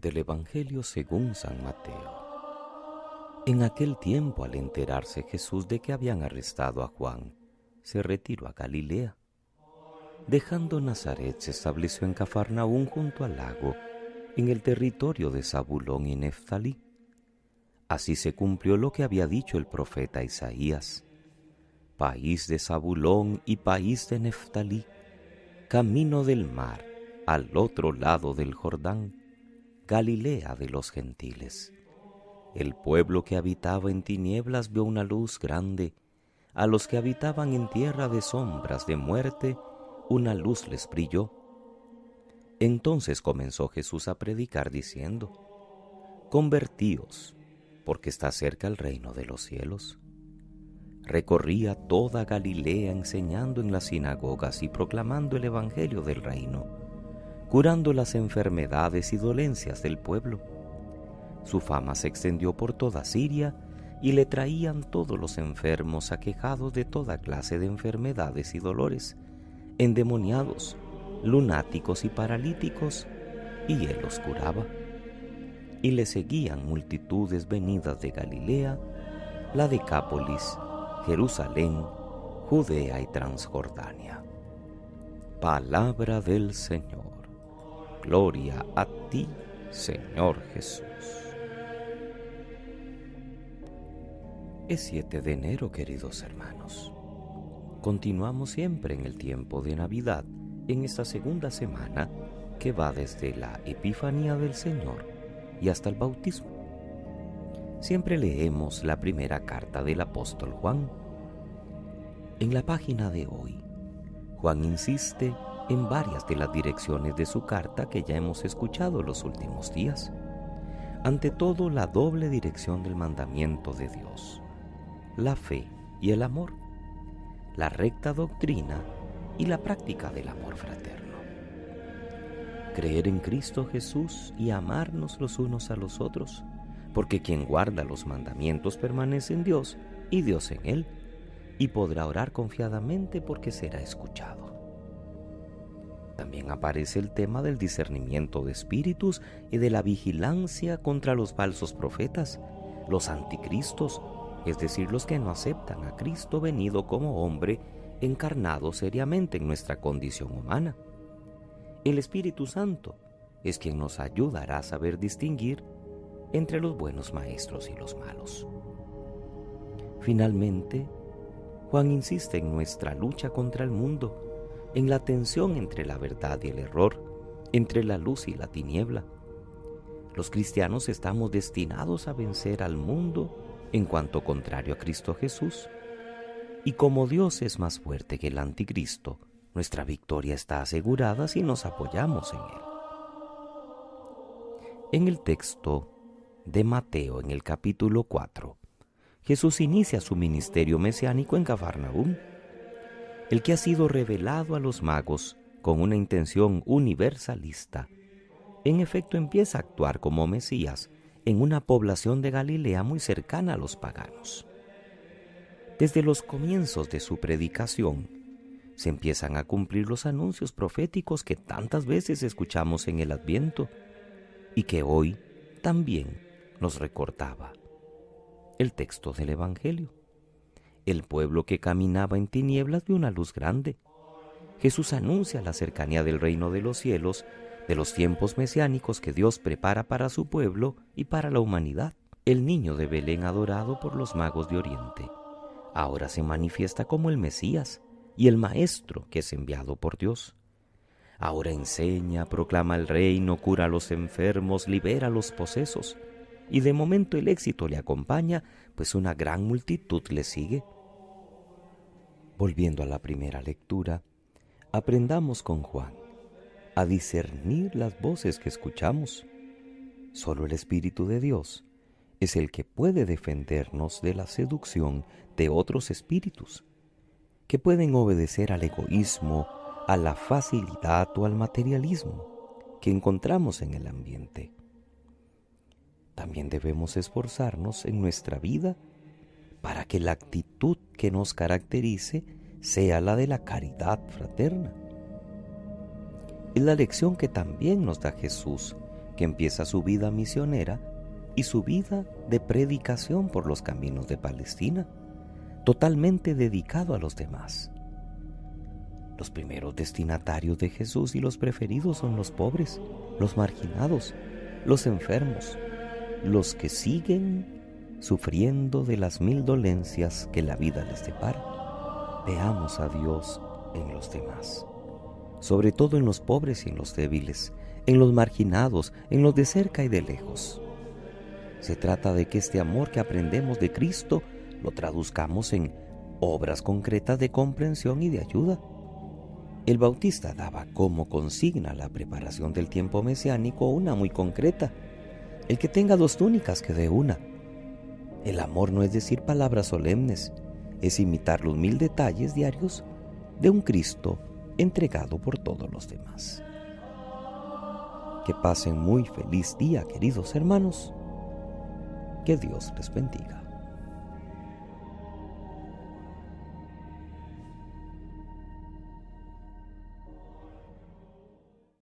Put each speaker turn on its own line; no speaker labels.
Del Evangelio según San Mateo. En aquel tiempo, al enterarse Jesús de que habían arrestado a Juan, se retiró a Galilea. Dejando Nazaret, se estableció en Cafarnaúm junto al lago, en el territorio de Zabulón y Neftalí. Así se cumplió lo que había dicho el profeta Isaías: país de Zabulón y país de Neftalí, camino del mar, al otro lado del Jordán, Galilea de los gentiles. El pueblo que habitaba en tinieblas vio una luz grande. A los que habitaban en tierra de sombras de muerte, una luz les brilló. Entonces comenzó Jesús a predicar diciendo: convertíos, porque está cerca el reino de los cielos. Recorría toda Galilea enseñando en las sinagogas y proclamando el evangelio del reino, curando las enfermedades y dolencias del pueblo. Su fama se extendió por toda Siria y le traían todos los enfermos aquejados de toda clase de enfermedades y dolores, endemoniados, lunáticos y paralíticos, y él los curaba. Y le seguían multitudes venidas de Galilea, la Decápolis, Jerusalén, Judea y Transjordania. Palabra del Señor. Gloria a ti, Señor Jesús. Es 7 de enero, queridos hermanos. Continuamos siempre en el tiempo de Navidad, en esta segunda semana que va desde la Epifanía del Señor y hasta el bautismo. Siempre leemos la primera carta del apóstol Juan. En la página de hoy, Juan insiste en varias de las direcciones de su carta que ya hemos escuchado los últimos días. Ante todo, la doble dirección del mandamiento de Dios, la fe y el amor, la recta doctrina y la práctica del amor fraterno. Creer en Cristo Jesús y amarnos los unos a los otros, porque quien guarda los mandamientos permanece en Dios y Dios en él, y podrá orar confiadamente porque será escuchado. También aparece el tema del discernimiento de espíritus y de la vigilancia contra los falsos profetas, los anticristos, es decir, los que no aceptan a Cristo venido como hombre encarnado seriamente en nuestra condición humana. El Espíritu Santo es quien nos ayudará a saber distinguir entre los buenos maestros y los malos. Finalmente, Juan insiste en nuestra lucha contra el mundo, en la tensión entre la verdad y el error, entre la luz y la tiniebla. Los cristianos estamos destinados a vencer al mundo en cuanto contrario a Cristo Jesús. Y como Dios es más fuerte que el anticristo, nuestra victoria está asegurada si nos apoyamos en él. En el texto de Mateo, en el capítulo 4, Jesús inicia su ministerio mesiánico en Cafarnaúm. El que ha sido revelado a los magos con una intención universalista, en efecto empieza a actuar como Mesías en una población de Galilea muy cercana a los paganos. Desde los comienzos de su predicación, se empiezan a cumplir los anuncios proféticos que tantas veces escuchamos en el Adviento y que hoy también nos recordaba el texto del Evangelio. El pueblo que caminaba en tinieblas vio una luz grande. Jesús anuncia la cercanía del reino de los cielos, de los tiempos mesiánicos que Dios prepara para su pueblo y para la humanidad. El niño de Belén adorado por los magos de Oriente ahora se manifiesta como el Mesías y el Maestro que es enviado por Dios. Ahora enseña, proclama el reino, cura a los enfermos, libera a los posesos. Y de momento el éxito le acompaña, pues una gran multitud le sigue. Volviendo a la primera lectura, aprendamos con Juan a discernir las voces que escuchamos. Solo el Espíritu de Dios es el que puede defendernos de la seducción de otros espíritus, que pueden obedecer al egoísmo, a la facilidad o al materialismo que encontramos en el ambiente. También debemos esforzarnos en nuestra vida para que la actitud que nos caracterice sea la de la caridad fraterna. Es la lección que también nos da Jesús, que empieza su vida misionera y su vida de predicación por los caminos de Palestina, totalmente dedicado a los demás. Los primeros destinatarios de Jesús y los preferidos son los pobres, los marginados, los enfermos, los que siguen sufriendo de las 1000 dolencias que la vida les depara. Veamos a Dios en los demás, sobre todo en los pobres y en los débiles, en los marginados, en los de cerca y de lejos. Se trata de que este amor que aprendemos de Cristo lo traduzcamos en obras concretas de comprensión y de ayuda. El Bautista daba como consigna la preparación del tiempo mesiánico una muy concreta: el que tenga 2 túnicas que dé una. El amor no es decir palabras solemnes, es imitar los 1000 detalles diarios de un Cristo entregado por todos los demás. Que pasen muy feliz día, queridos hermanos. Que Dios les bendiga.